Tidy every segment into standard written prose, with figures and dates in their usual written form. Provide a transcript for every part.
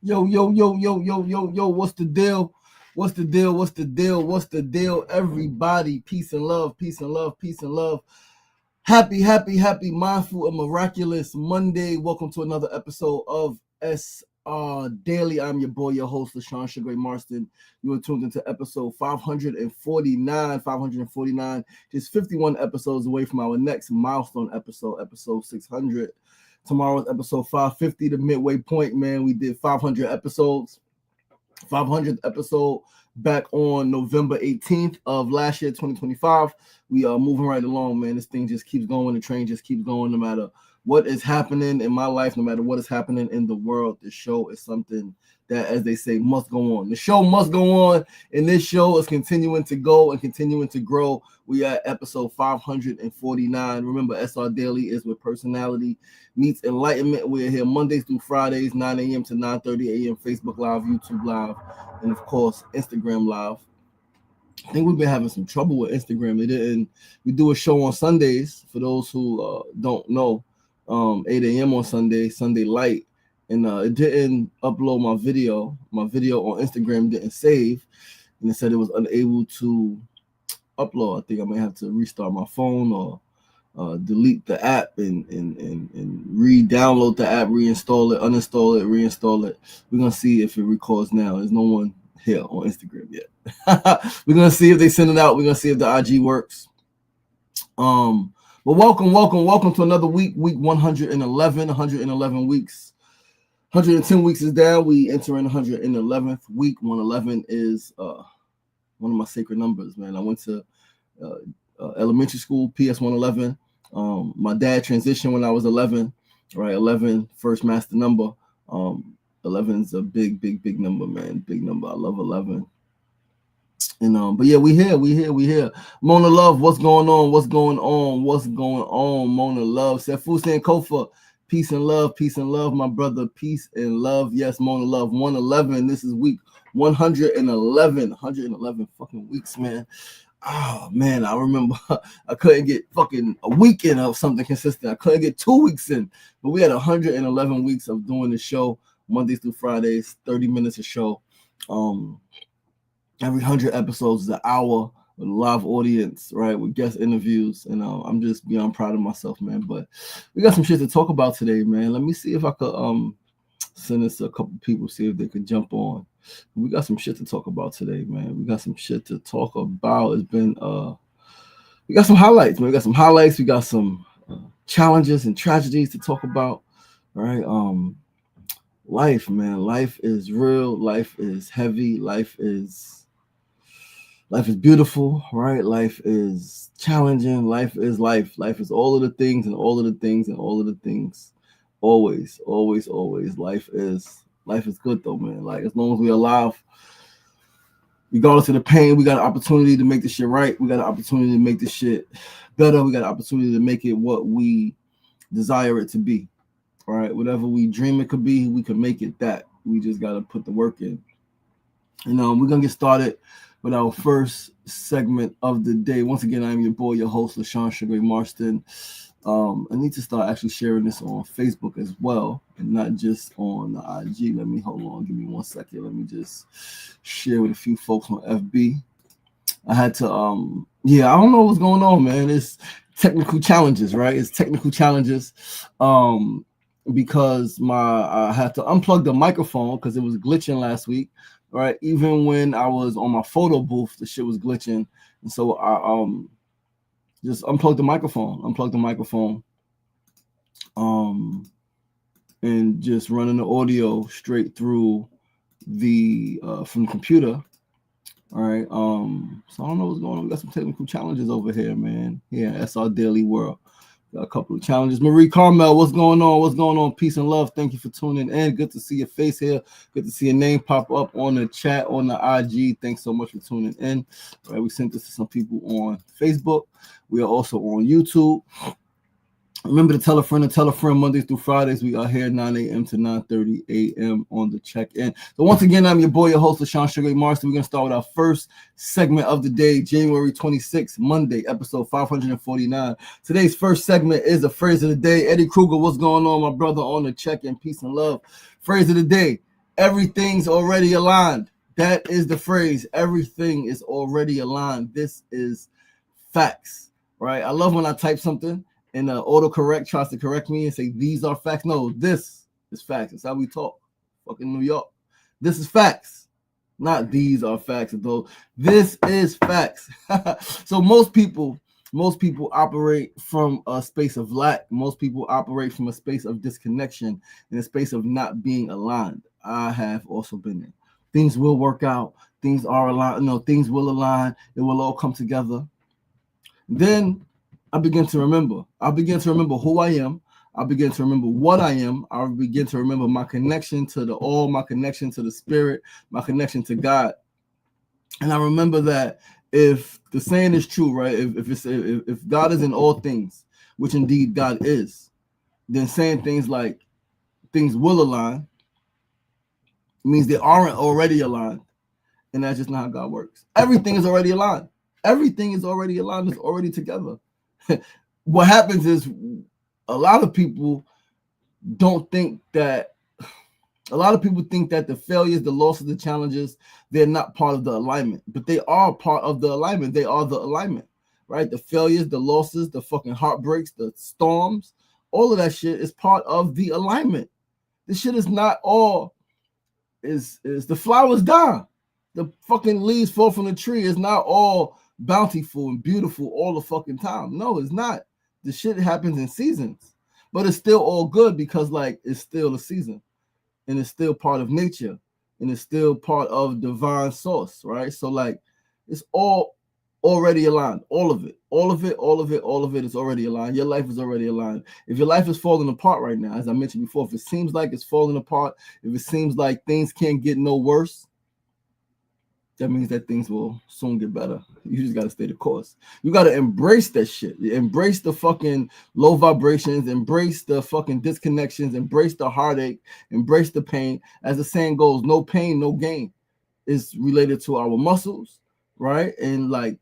Yo, what's the deal? What's the deal? What's the deal? What's the deal? Everybody, peace and love, peace and love, peace and love. Happy, mindful and miraculous Monday. Welcome to another episode of SRDaily. I'm your boy, your host, LaShawn Sugar Marston. You are tuned into episode 549. 549, just 51 episodes away from our next milestone episode 600. Tomorrow's episode 550, the midway point, man. We did 500 episodes. 500th episode back on November 18th of last year, 2025. We are moving right along, man. This thing just keeps going. The train just keeps going no matter what is happening in my life, no matter what is happening in the world. This show is something that, as they say, must go on. The show must go on, and this show is continuing to go and continuing to grow. We are at episode 549. Remember, SRDaily is where personality meets enlightenment. We're here Mondays through Fridays, 9 a.m. to 9:30 a.m. Facebook Live, YouTube Live, and of course, Instagram Live. I think we've been having some trouble with Instagram. We do a show on Sundays, for those who don't know, 8 a.m. on Sunday light, and it didn't upload my video. My video on Instagram didn't save, and it said it was unable to upload. I think I may have to restart my phone or delete the app and re-download the app, reinstall it, uninstall it, reinstall it. We're gonna see if it records now. There's no one here on Instagram yet. We're gonna see if they send it out. We're gonna see if the IG works. But welcome to another week 111 weeks. 110 weeks is down. We enter in 111th week. 111 is one of my sacred numbers, man. I went to elementary school, PS 111. My dad transitioned when I was 11, right? 11, first master number. 11 is a big number, man. Big number. I love 11. And but yeah, we here. Mona Love, what's going on? Mona Love. Sefu Sankofa, peace and love, my brother. Peace and love. Yes, Mona Love. 111. This is week 111. 111 fucking weeks, man. Oh man, I remember I couldn't get fucking a weekend of something consistent. I couldn't get 2 weeks in, but we had 111 weeks of doing the show Mondays through Fridays, 30 minutes a show. Every 100 episodes is an hour with a live audience, right? With guest interviews, and I'm just beyond proud of myself, man. But we got some shit to talk about today, man. Let me see if I could send this to a couple people, see if they could jump on. We got some shit to talk about today, man. We got some shit to talk about. It's been we got some highlights, man. We got some highlights. We got some challenges and tragedies to talk about. All right. Life, man. Life is real. Life is heavy. Life is beautiful, right? Life is challenging. Life is life. Life is all of the things and all of the things and all of the things. Always. Life is good though, man. Like, as long as we're alive, regardless of the pain, we got an opportunity to make this shit right. We got an opportunity to make this shit better. We got an opportunity to make it what we desire it to be. All right, whatever we dream it could be, we can make it that. We just got to put the work in. And we're going to get started with our first segment of the day. Once again, I'm your boy, your host, LaShawn Sugar Marston. I need to start actually sharing this on Facebook as well, and not just on the IG. Give me 1 second. Let me just share with a few folks on FB. I had to, I don't know what's going on, man. It's technical challenges, right? It's technical challenges. Because I had to unplug the microphone because it was glitching last week, right? Even when I was on my photo booth, the shit was glitching, and so I just unplugged the microphone, and just running the audio straight through the from the computer. All right, so I don't know what's going on. We got some technical challenges over here, man. Yeah, SRDaily world. Got a couple of challenges. Marie Carmel, what's going on? Peace and love. Thank you for tuning in. Good to see your face here. Good to see your name pop up on the chat, on the IG. Thanks so much for tuning in. All right, we sent this to some people on Facebook. We are also on YouTube. Remember to tell a friend, Mondays through Fridays. We are here 9 a.m. to 9:30 a.m. on the check-in. So once again, I'm your boy, your host, LaShawn Sugar Marston. We're going to start with our first segment of the day, January 26th, Monday, episode 549. Today's first segment is the phrase of the day. Eddie Kruger, what's going on, my brother, on the check-in? Peace and love. Phrase of the day: Everything's already aligned. That is the phrase. Everything is already aligned. This is facts, right? I love when I type something and autocorrect tries to correct me and say these are facts. No, this is facts. That's how we talk. Fucking New York. This is facts. Not these are facts, though. This is facts. So most people operate from a space of lack. Most people operate from a space of disconnection, in a space of not being aligned. I have also been there. Things will work out. Things are aligned. No, things will align. It will all come together. Then I begin to remember. I begin to remember who I am. I begin to remember what I am. I begin to remember my connection to the all, my connection to the spirit, my connection to God. And I remember that if the saying is true, right? If God is in all things, which indeed God is, then saying things like things will align means they aren't already aligned. And that's just not how God works. Everything is already aligned. Everything is already aligned. It's already together. What happens is a lot of people think that the failures, the losses, the challenges, they're not part of the alignment, but they are part of the alignment. They are the alignment, right? The failures, the losses, the fucking heartbreaks, the storms, all of that shit is part of the alignment. This shit is not all is the flowers die. The fucking leaves fall from the tree is not all bountiful and beautiful all the fucking time. No, it's not. The shit happens in seasons, but it's still all good because like it's still a season and it's still part of nature and it's still part of divine source, right? So like it's all already aligned. All of it is already aligned. Your life is already aligned. If your life is falling apart right now, as I mentioned before, if it seems like it's falling apart, if it seems like things can't get no worse, that means that things will soon get better. You just got to stay the course. You got to embrace that shit. Embrace the fucking low vibrations. Embrace the fucking disconnections. Embrace the heartache. Embrace the pain. As the saying goes, no pain, no gain. Is related to our muscles, right? And like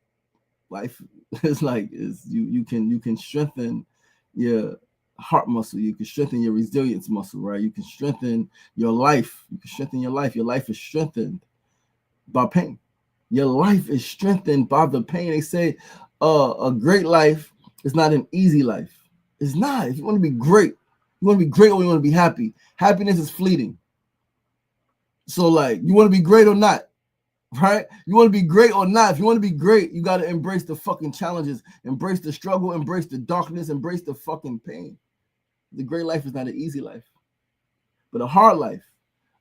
life is like you can strengthen your heart muscle. You can strengthen your resilience muscle, right? You can strengthen your life. You can strengthen your life. Your life is strengthened by pain. Your life is strengthened by the pain. They say a great life is not an easy life. It's not. If you want to be great, you want to be great or you want to be happy. Happiness is fleeting. So like you want to be great or not, right? You want to be great or not. If you want to be great, you got to embrace the fucking challenges, embrace the struggle, embrace the darkness, embrace the fucking pain. The great life is not an easy life, but a hard life,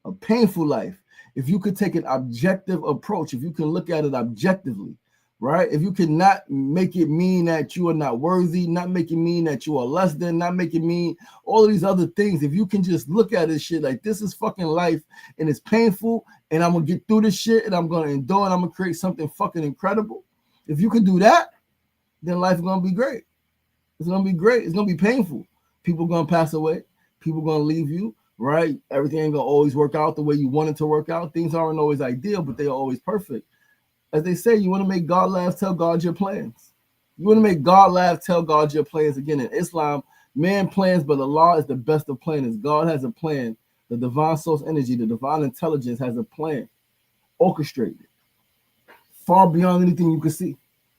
a painful life. If you could take an objective approach, if you can look at it objectively, right? If you can not make it mean that you are not worthy, not make it mean that you are less than, not make it mean all of these other things. If you can just look at this shit like this is fucking life and it's painful and I'm going to get through this shit and I'm going to endure and I'm going to create something fucking incredible. If you can do that, then life is going to be great. It's going to be great. It's going to be painful. People are going to pass away. People are going to leave you. Right? Everything ain't gonna always work out the way you want it to work out. Things aren't always ideal, but they are always perfect. As they say, you want to make God laugh, tell God your plans. You want to make God laugh, tell God your plans. Again, in Islam, man plans, but Allah is the best of planners. God has a plan. The divine source energy, the divine intelligence has a plan, orchestrated, far beyond anything you can see.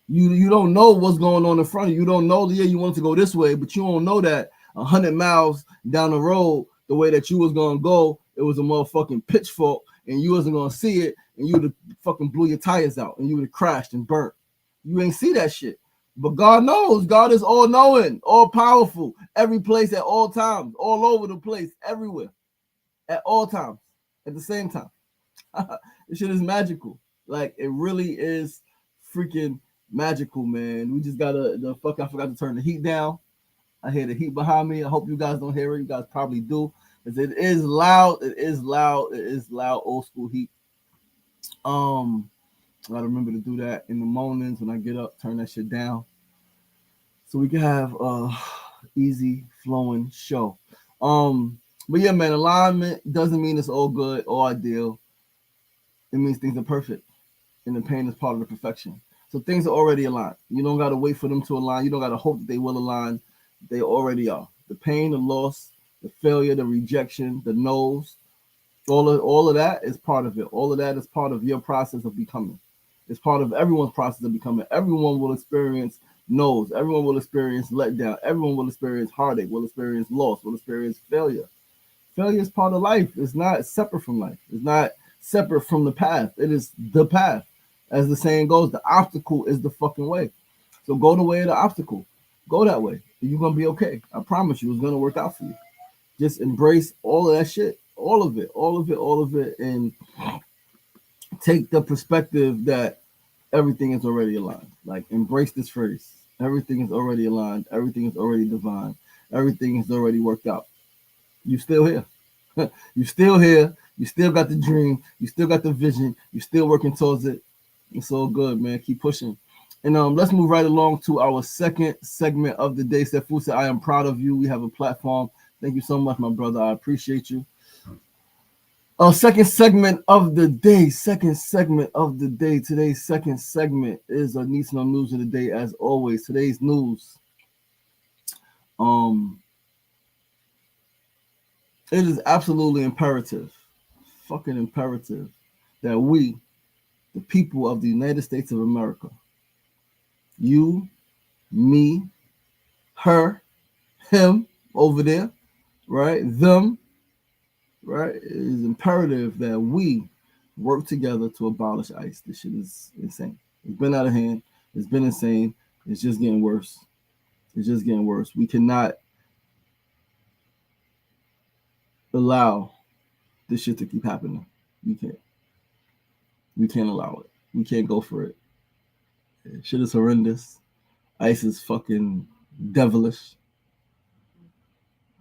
You don't know what's going on in front of you. You don't know, yeah, you want to go this way, but you don't know that 100 miles down the road, the way that you was gonna go, it was a motherfucking pitchfork, and you wasn't gonna see it, and you would have fucking blew your tires out, and you would have crashed and burnt. You ain't see that shit. But God knows. God is all knowing, all powerful, every place at all times, all over the place, everywhere, at all times, at the same time. This shit is magical. Like it really is freaking magical, man. We just gotta I forgot to turn the heat down. I hear the heat behind me. I hope you guys don't hear it. You guys probably do. Because it is loud. It is loud. It is loud old school heat. I gotta remember to do that in the mornings when I get up, turn that shit down. So we can have a easy flowing show. But yeah, man, alignment doesn't mean it's all good or ideal. It means things are perfect. And the pain is part of the perfection. So things are already aligned. You don't gotta wait for them to align. You don't gotta hope that they will align. They already are. The pain, the loss, the failure, the rejection, the no's, All of that is part of it. All of that is part of your process of becoming. It's part of everyone's process of becoming. Everyone will experience no's. Everyone will experience letdown. Everyone will experience heartache. Will experience loss. Will experience failure. Failure is part of life. It's not separate from life. It's not separate from the path. It is the path. As the saying goes, the obstacle is the fucking way. So go the way of the obstacle. Go that way. You're gonna be okay. I promise you, it's gonna work out for you. Just embrace all of that shit, all of it, all of it, all of it, and take the perspective that everything is already aligned. Like embrace this phrase. Everything is already aligned. Everything is already divine. Everything is already worked out. You still here. You still here. You still got the dream. You still got the vision. You still working towards it. It's all good, man. Keep pushing. And let's move right along to our second segment of the day. Sefu said, I am proud of you. We have a platform. Thank you so much, my brother. I appreciate you. Second segment of the day. Second segment of the day. Today's second segment is a Need to Know News of the day, as always. Today's news. It is absolutely imperative, fucking imperative, that we, the people of the United States of America, you, me, her, him over there, right? Them, right? It is imperative that we work together to abolish ICE. This shit is insane. It's been out of hand. It's been insane. It's just getting worse. It's just getting worse. We cannot allow this shit to keep happening. We can't. We can't allow it. We can't go for it. Shit is horrendous. ICE is fucking devilish.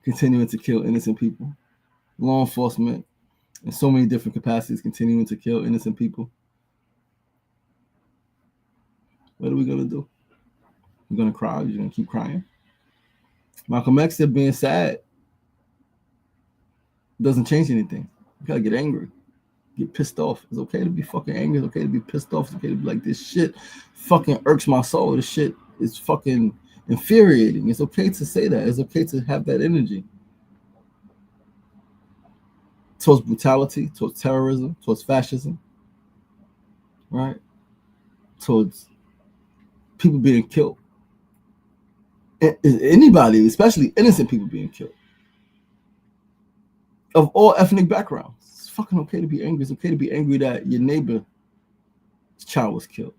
Continuing to kill innocent people. Law enforcement in so many different capacities continuing to kill innocent people. What are we gonna do? We're gonna cry. You're gonna keep crying. Malcolm X said being sad doesn't change anything. You gotta get angry. Get pissed off. It's okay to be fucking angry. It's okay to be pissed off. It's okay to be like, this shit fucking irks my soul. This shit is fucking infuriating. It's okay to say that. It's okay to have that energy towards brutality, towards terrorism, towards fascism, right? Towards people being killed. Anybody, especially innocent people being killed. Of all ethnic backgrounds. It's fucking okay to be angry. It's okay to be angry that your neighbor's child was killed.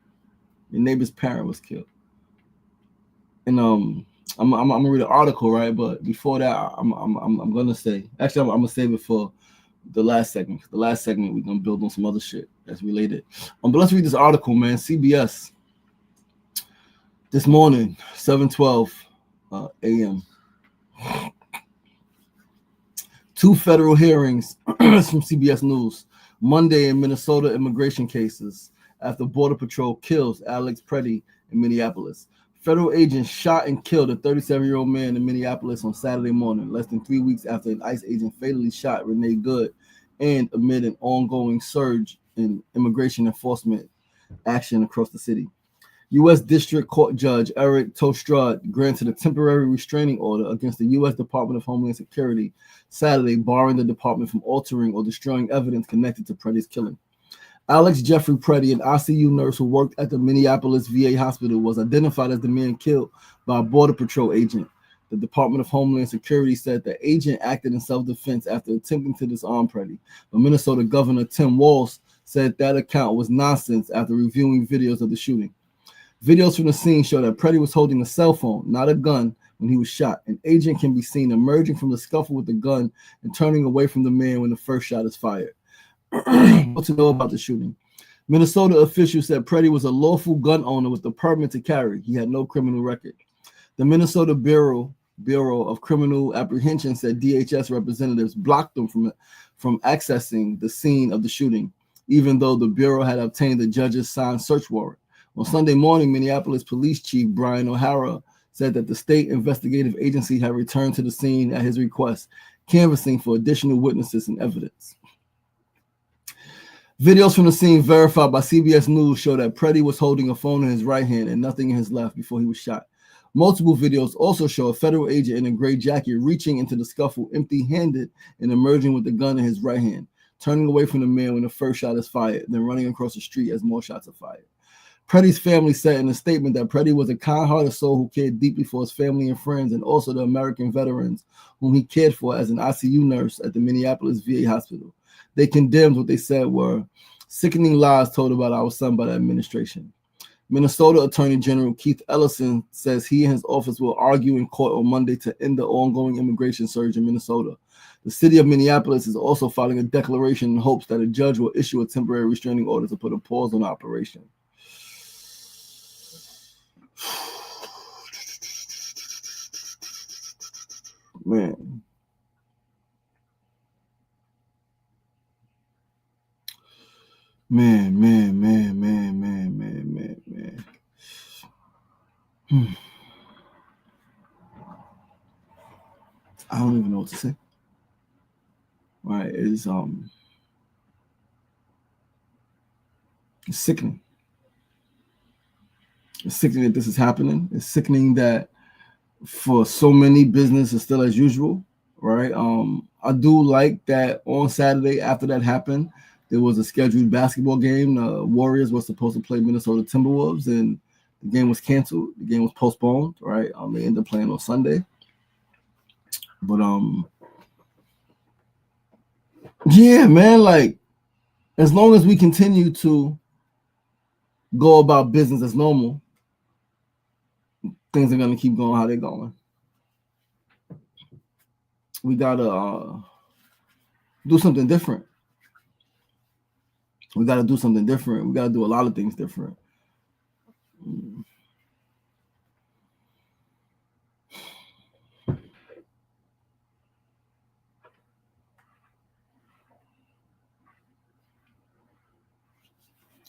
Your neighbor's parent was killed. And I'm gonna read an article, right? But before that, I'm gonna say, actually, I'm gonna save it for the last segment. The last segment, we're gonna build on some other shit that's related. But let's read this article, man. CBS this morning, 7:12 a.m. 2 federal hearings from CBS News Monday in Minnesota immigration cases after Border Patrol kills Alex Preddy in Minneapolis. Federal agents shot and killed a 37-year-old man in Minneapolis on Saturday morning, less than 3 weeks after an ICE agent fatally shot Renee Good, and amid an ongoing surge in immigration enforcement action across the city. U.S. District Court Judge Eric Tostrad granted a temporary restraining order against the U.S. Department of Homeland Security Saturday, barring the department from altering or destroying evidence connected to Preddy's killing. Alex Jeffrey Preddy, an ICU nurse who worked at the Minneapolis VA hospital, was identified as the man killed by a Border Patrol agent. The Department of Homeland Security said the agent acted in self-defense after attempting to disarm Preddy. But Minnesota Governor Tim Walz said that account was nonsense after reviewing videos of the shooting. Videos from the scene show that Preddy was holding a cell phone, not a gun, when he was shot. An agent can be seen emerging from the scuffle with the gun and turning away from the man when the first shot is fired. What to know about the shooting? Minnesota officials said Preddy was a lawful gun owner with a permit to carry. He had no criminal record. The Minnesota Bureau of Criminal Apprehension said DHS representatives blocked them from accessing the scene of the shooting, even though the Bureau had obtained the judge's signed search warrant. On Sunday morning, Minneapolis Police Chief Brian O'Hara said that the state investigative agency had returned to the scene at his request, canvassing for additional witnesses and evidence. Videos from the scene verified by CBS News show that Preddy was holding a phone in his right hand and nothing in his left before he was shot. Multiple videos also show a federal agent in a gray jacket reaching into the scuffle empty-handed and emerging with the gun in his right hand. turning away from the man when the first shot is fired, then running across the street as more shots are fired. Preddy's family said in a statement that Preddy was a kind-hearted soul who cared deeply for his family and friends, and also the American veterans whom he cared for as an ICU nurse at the Minneapolis VA hospital. They condemned what they said were sickening lies told about our son by the administration. Minnesota Attorney General Keith Ellison says he and his office will argue in court on Monday to end the ongoing immigration surge in Minnesota. The city of Minneapolis is also filing a declaration in hopes that a judge will issue a temporary restraining order to put a pause on the operation. Man. Man. I don't even know what to say. Right? It's sickening. It's sickening that this is happening. It's sickening that for so many, business is still as usual, right? I do like that on Saturday after that happened, there was a scheduled basketball game. The Warriors were supposed to play Minnesota Timberwolves, and the game was canceled. The game was postponed, right? They ended up playing on Sunday. But yeah, man, like as long as we continue to go about business as normal, things are gonna keep going how they're going. We gotta do something different. We gotta do something different. We gotta do a lot of things different.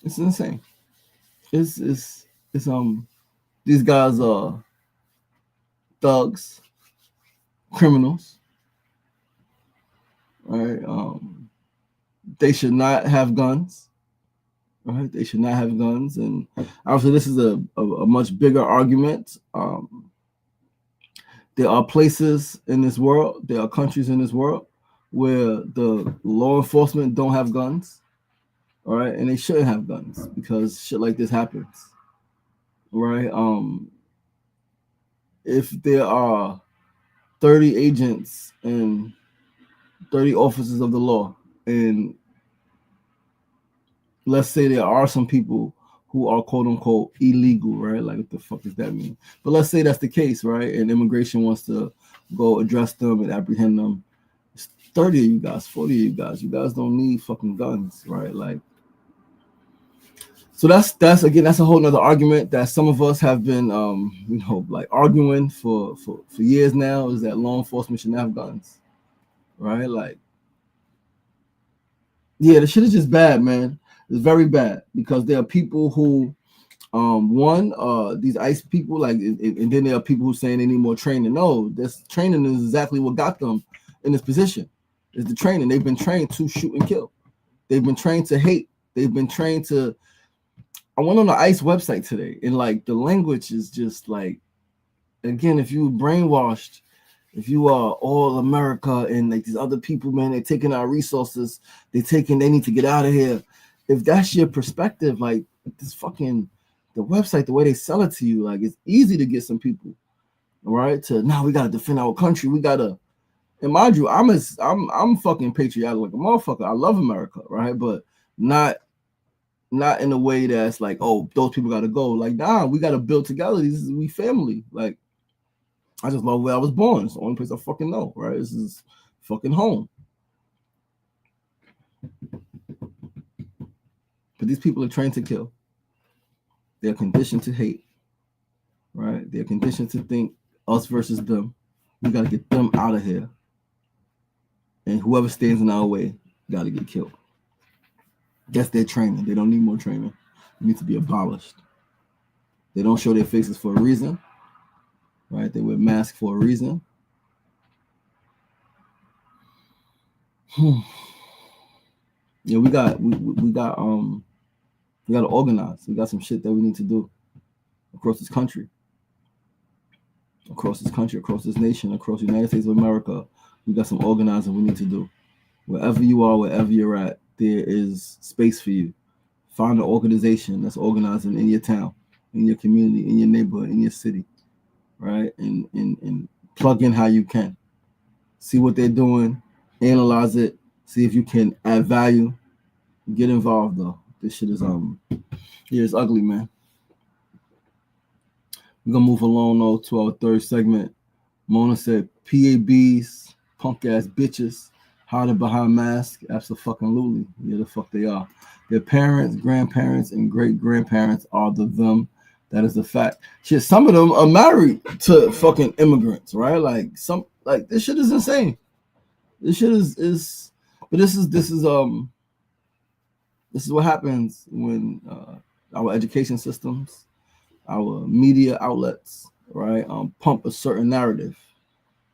It's insane. It's these guys are thugs, criminals, right? They should not have guns, right? They should not have guns, and obviously this is a much bigger argument. There are places in this world, there are countries in this world where the law enforcement don't have guns, all right, and they shouldn't have guns because shit like this happens, right? If there are 30 agents and 30 officers of the law, and let's say there are some people who are quote unquote illegal, right? Like what the fuck does that mean? But let's say that's the case, right? And immigration wants to go address them and apprehend them. It's 30 of you guys, 40 of you guys. You guys don't need fucking guns, right? Like, so that's a whole nother argument that some of us have been like arguing for years now, is that law enforcement shouldn't have guns, right? Like, yeah, the shit is just bad, man. It's very bad because there are people who these ICE people, like, and then there are people who saying they need more training. No, this training is exactly what got them in this position. Is the training. They've been trained to shoot and kill. They've been trained to hate. They've been trained to. I went on the ICE website today, and like the language is just like, again, if you brainwashed, if you are all America and like these other people, man, they're taking our resources, they need to get out of here. If that's your perspective, like this fucking the website, the way they sell it to you, like it's easy to get some people, all right, to now we gotta defend our country, we gotta. And mind you, I'm fucking patriotic like a motherfucker. I love America, right? But not in a way that's like, oh, those people gotta go. Like, nah, we gotta build together. We family. Like, I just love where I was born. It's the only place I fucking know, right? This is fucking home. But these people are trained to kill. They're conditioned to hate, right? They're conditioned to think us versus them. We got to get them out of here. And whoever stands in our way got to get killed. That's their training. They don't need more training. They need to be abolished. They don't show their faces for a reason, right? They wear masks for a reason. Yeah, we got to organize. We got some shit that we need to do across this country, across this nation, across the United States of America. We got some organizing we need to do. Wherever you are, wherever you're at, there is space for you. Find an organization that's organizing in your town, in your community, in your neighborhood, in your city, right? And plug in how you can. See what they're doing, analyze it, see if you can add value. Get involved though. This shit is yeah, it's ugly, man. We're gonna move along though to our third segment. Mona said PABs, punk ass bitches, hiding behind masks. Absolutely. Yeah, the fuck they are. Their parents, grandparents, and great grandparents are the them. That is the fact. Shit, some of them are married to fucking immigrants, right? Like this shit is insane. This shit is but this is what happens when our education systems, our media outlets, right, pump a certain narrative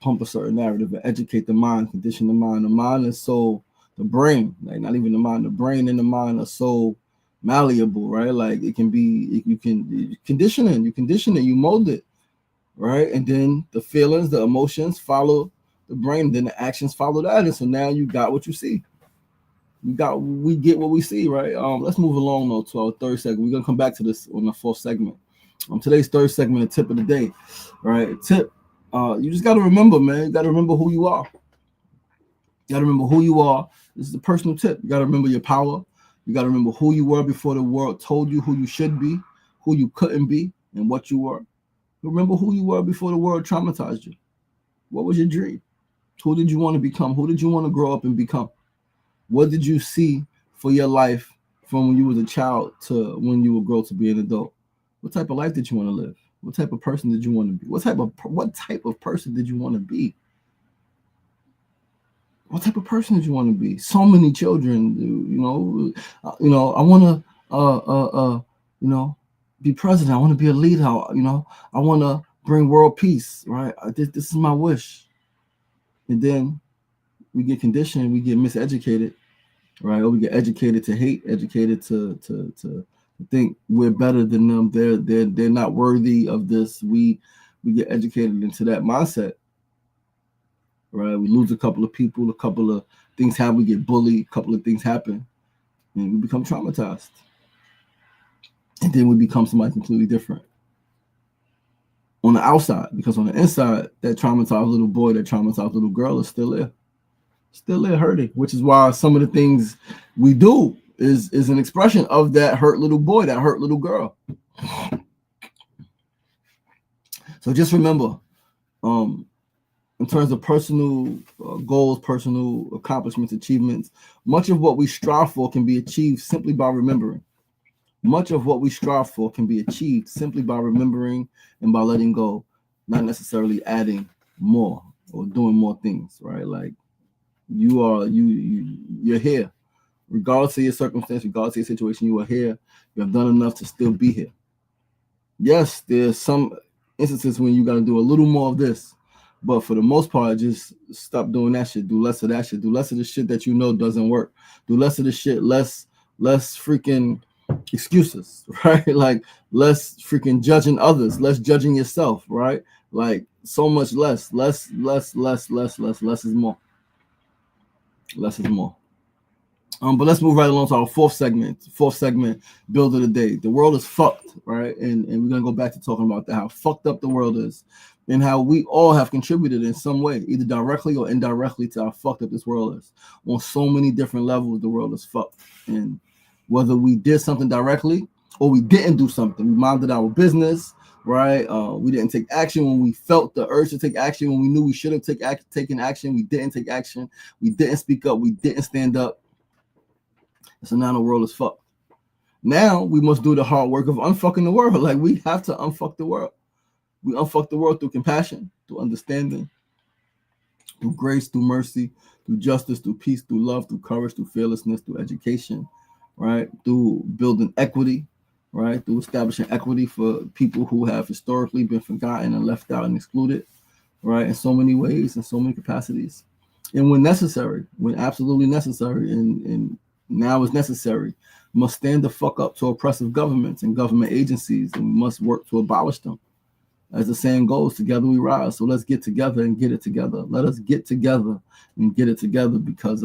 and educate the mind, condition the mind. The mind is so, the brain, like not even the mind, the brain and the mind are so malleable, right? Like it can be, you can condition it, you mold it, right? And then the feelings, the emotions follow the brain, then the actions follow that. And so now you got what you see. We get what we see, right? Let's move along though to our third segment. We're gonna come back to this on the fourth segment. Today's third segment, the tip of the day, right? Tip. You just got to remember, man. You got to remember who you are. You got to remember who you are. This is a personal tip. You got to remember your power. You got to remember who you were before the world told you who you should be, who you couldn't be, and what you were. Remember who you were before the world traumatized you. What was your dream? Who did you want to become? Who did you want to grow up and become? What did you see for your life from when you was a child to when you would grow to be an adult? What type of life did you want to live? What type of person did you want to be? What type of person did you want to be? What type of person did you want to be? So many children, I want to, be president. I want to be a leader. I want to bring world peace. Right? This is my wish. And then we get conditioned. We get miseducated. Right? Or we get educated to hate. Educated to think we're better than them. They're not worthy of this. We get educated into that mindset. Right? We lose a couple of people, a couple of things happen, we get bullied, a couple of things happen, and we become traumatized. And then we become somebody completely different on the outside, because on the inside, that traumatized little boy, that traumatized little girl is still there hurting, which is why some of the things we do is an expression of that hurt little boy, that hurt little girl. So just remember, in terms of personal goals, personal accomplishments, achievements, much of what we strive for can be achieved simply by remembering. Much of what we strive for can be achieved simply by remembering and by letting go, not necessarily adding more or doing more things, right? Like you're here. Regardless of your circumstance, regardless of your situation, you are here. You have done enough to still be here. Yes, there's some instances when you got to do a little more of this, but for the most part, just stop doing that shit. Do less of that shit. Do less of the shit that you know doesn't work. Do less of the shit. Less freaking excuses, right? Like less freaking judging others. Less judging yourself, right? Like so much less. Less is more. Less is more. But let's move right along to our fourth segment, build of the day. The world is fucked, right? And we're going to go back to talking about that, how fucked up the world is and how we all have contributed in some way, either directly or indirectly, to how fucked up this world is. On so many different levels, the world is fucked. And whether we did something directly or we didn't do something, we minded our business, right? We didn't take action when we felt the urge to take action, when we knew we should have taken action. We didn't take action. We didn't speak up. We didn't stand up. So now the world is fucked. Now we must do the hard work of unfucking the world. Like we have to unfuck the world. We unfuck the world through compassion, through understanding, through grace, through mercy, through justice, through peace, through love, through courage, through fearlessness, through education, right? Through building equity, right? Through establishing equity for people who have historically been forgotten and left out and excluded, right? In so many ways, in so many capacities. And when necessary, when absolutely necessary, and now is necessary, must stand the fuck up to oppressive governments and government agencies, and we must work to abolish them. As the saying goes, together we rise. So let's get together and get it together. Let us get together and get it together, because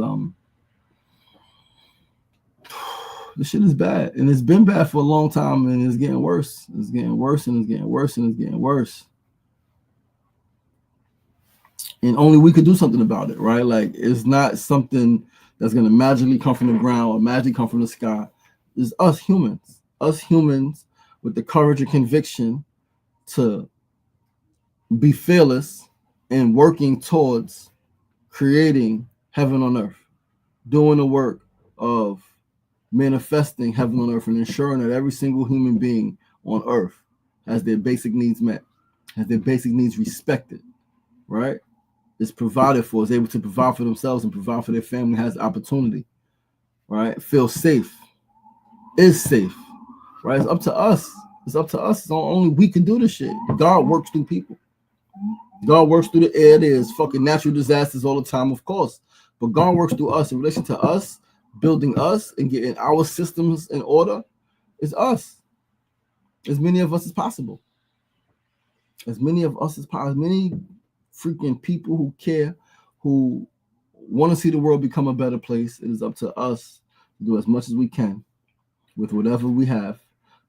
this shit is bad, and it's been bad for a long time, and it's getting worse. It's getting worse, and it's getting worse, and it's getting worse. And only we could do something about it, right? Like, it's not something that's gonna magically come from the ground or magically come from the sky. It's us humans with the courage and conviction to be fearless and working towards creating heaven on earth, doing the work of manifesting heaven on earth, and ensuring that every single human being on earth has their basic needs met, has their basic needs respected, right? Is provided for, is able to provide for themselves and provide for their family, has opportunity, right? Feel safe, is safe, right? It's up to us. It's up to us. It's only we can do this shit. God works through people. God works through the air. There's fucking natural disasters all the time, of course. But God works through us in relation to us, building us and getting our systems in order. It's us. As many of us as possible. As many of us as possible. As many freaking people who care, who want to see the world become a better place. It is up to us to do as much as we can with whatever we have,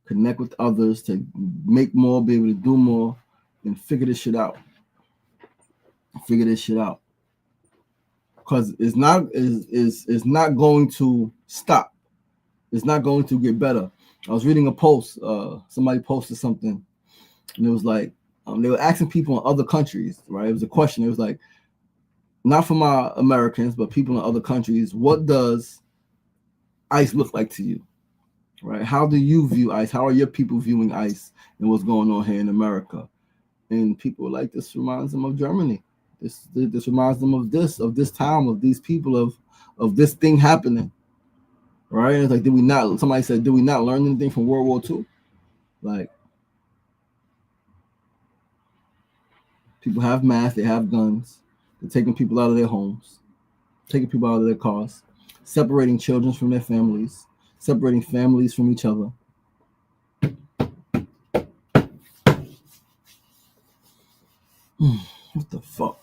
connect with others to make more, be able to do more, and figure this shit out. Because it's not going to stop. It's not going to get better. I was reading a post. Somebody posted something, and it was like, they were asking people in other countries, right? It was a question. It was like, not for my Americans, but people in other countries, what does ICE look like to you, right? How do you view ICE? How are your people viewing ICE and what's going on here in America? And people were like, this reminds them of Germany. This reminds them of this time, of these people, of this thing happening, right? And it's like, somebody said, did we not learn anything from World War II? Like, people have masks, they have guns, they're taking people out of their homes, taking people out of their cars, separating children from their families, separating families from each other. What the fuck?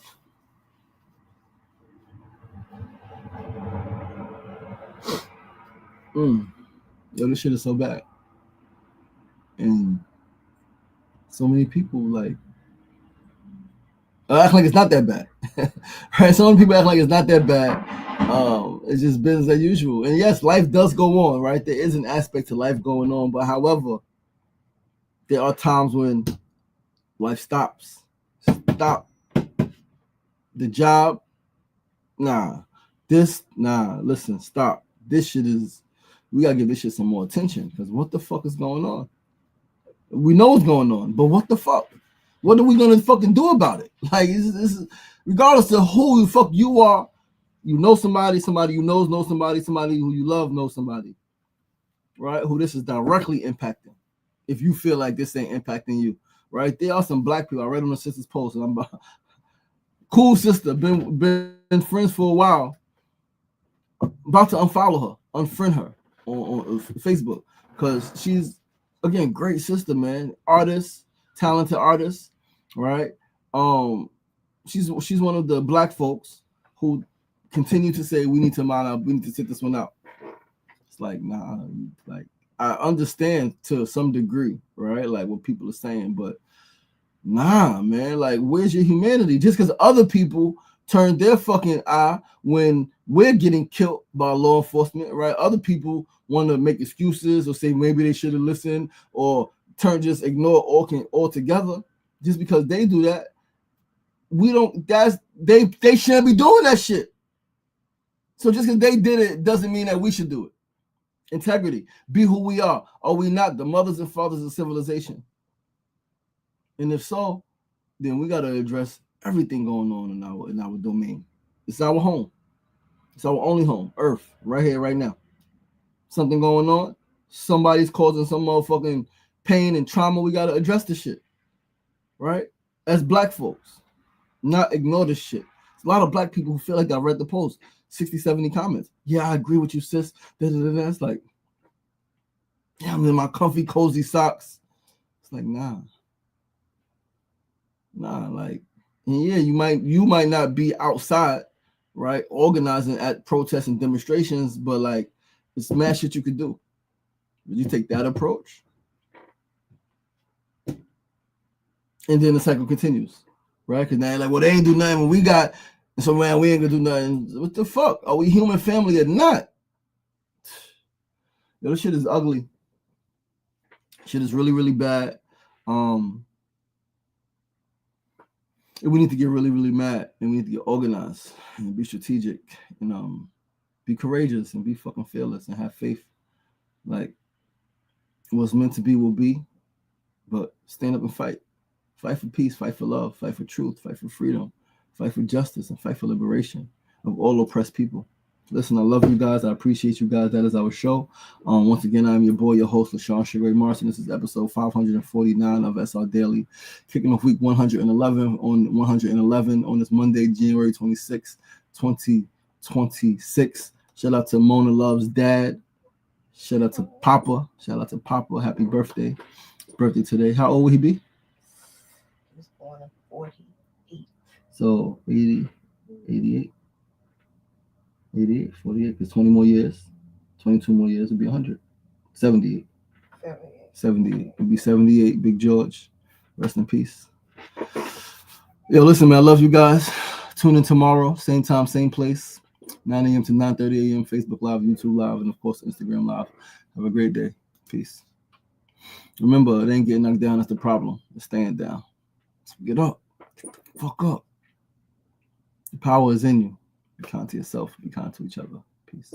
Yo, this shit is so bad. And so many people act like it's not that bad. Right? So many people act like it's not that bad. It's just business as usual. And yes, life does go on, right? There is an aspect to life going on, but however, there are times when life stops. Stop. The job, listen, stop. This shit is, we gotta give this shit some more attention, because what the fuck is going on? We know what's going on, but what the fuck? What are we gonna fucking do about it? Like, this is regardless of who the fuck you are, you know somebody you know somebody who you love knows somebody, right? Who this is directly impacting. If you feel like this ain't impacting you, right? There are some black people. I read on the sister's post, and I'm cool sister, been friends for a while. About to unfollow her, unfriend her on Facebook, because she's, again, great sister, man. Artist, talented artist, right? She's one of the black folks who continue to say we need to sit this one out. It's like, nah, like, I understand to some degree, right? Like what people are saying, but nah, man, like, where's your humanity? Just because other people turn their fucking eye when we're getting killed by law enforcement, right? Other people want to make excuses or say maybe they should have listened, or just ignore altogether. Just because they do that, they shouldn't be doing that shit. So just because they did it doesn't mean that we should do it. Integrity, be who we are. Are we not the mothers and fathers of civilization? And if so, then we got to address everything going on in our domain. It's our home. It's our only home, Earth, right here, right now. Something going on. Somebody's causing some motherfucking pain and trauma. We got to address this shit, right? As black folks, not ignore this shit. There's a lot of black people who feel like I read the post, 60, 70 comments. Yeah, I agree with you, sis. It's like, yeah, I'm in my comfy, cozy socks. It's like, nah. Nah, like, and yeah, you might not be outside, right, organizing at protests and demonstrations, but like, it's mad shit you could do. Would you take that approach? And then the cycle continues, right? Because now, like, well, they ain't do nothing when we got, so man, we ain't gonna do nothing. What the fuck? Are we human family or not? Yo, this shit is ugly. Shit is really, really bad. We need to get really, really mad, and we need to get organized and be strategic, and be courageous and be fucking fearless and have faith. Like, what's meant to be will be, but stand up and fight. Fight for peace, fight for love, fight for truth, fight for freedom, fight for justice, and fight for liberation of all oppressed people. Listen, I love you guys. I appreciate you guys. That is our show. Once again, I'm your boy, your host, LaShawn Sheree Martin. This is episode 549 of SRDaily, kicking off week 111 on this Monday, January 26, 2026. Shout out to Mona Love's dad. Shout out to Papa. Happy birthday. Birthday today. How old will he be? He was born in 48. So 80, 88. 88, 48, because 20 more years, 22 more years, it'd be 100. 78. 78. It'd be 78, Big George. Rest in peace. Yo, listen, man, I love you guys. Tune in tomorrow, same time, same place, 9 a.m. to 9:30 a.m., Facebook Live, YouTube Live, and of course, Instagram Live. Have a great day. Peace. Remember, it ain't getting knocked down, that's the problem. It's staying down. So get up. Fuck up. The power is in you. Be kind to yourself. Be kind to each other. Peace.